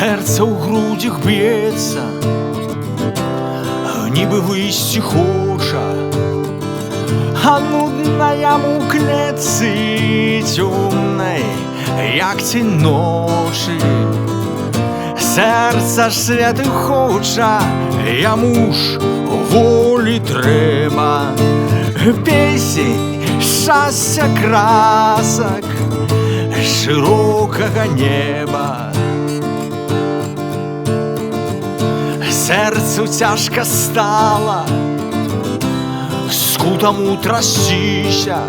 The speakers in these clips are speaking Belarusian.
Серце ў грудзях б'ецца, нібы выйсці хоча, а нудна яму ў клетцы цёмнай, як цень ночы. Серце ж свету хоча, яму ж волі трэба. Песень шчасця, красак, шырокага неба. Серцу цяжка стала, скутаму трасціся,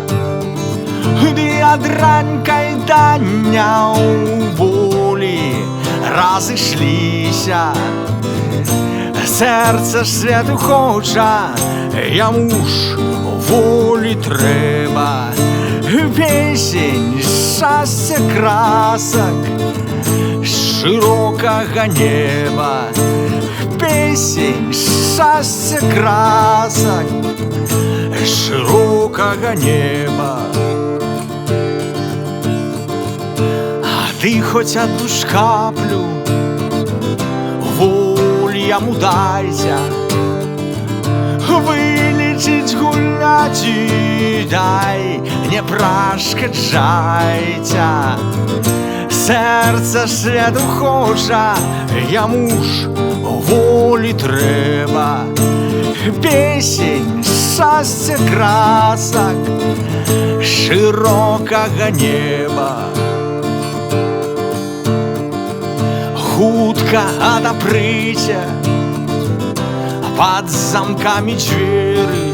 ды ад ранкай да дня ў болі разышліся. Серце ж свету хоча, яму ж волі трэба. Песень шчасця, красак, шырокага неба. Песень шчасця, красак, шырокага неба. А ты хоць адну шкаплю волі яму дайся, вылечыць, гуляць і дай, не пражкаджайця. Серце свету хоча, яму ж волі трэба. Песень шчасця, красак, шырокага неба. Хутка адапрыце пад замкамі дзверы,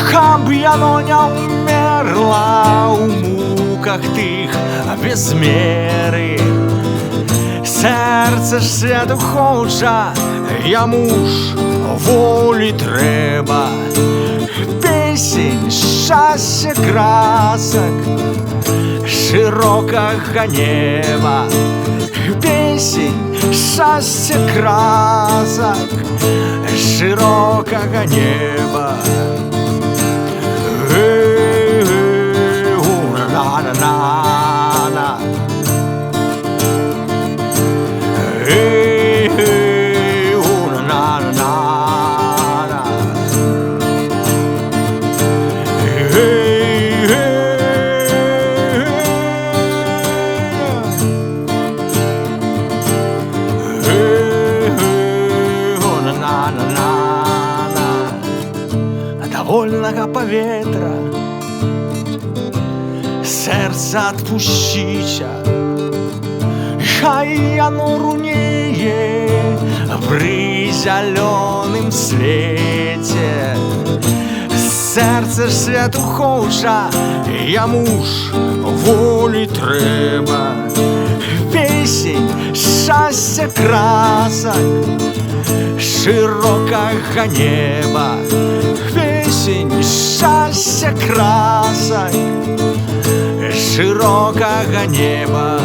каб яно не ўмерла ў муках тых без меры. Серце ж свету хоча, яму ж волі трэба. Песень шчасця, красак, шырокага неба. Песень шчасця, красак, шырокага неба. На-на-на-на. На-на-на-на. Вольнага паветра сердце отпусціся, хай яно рунее при зялёным свете. Серце ж свету хоча, яму ж волі трэба. Песень шчасця, красак, шырокага неба. Песень шчасця, красак, шырокага неба.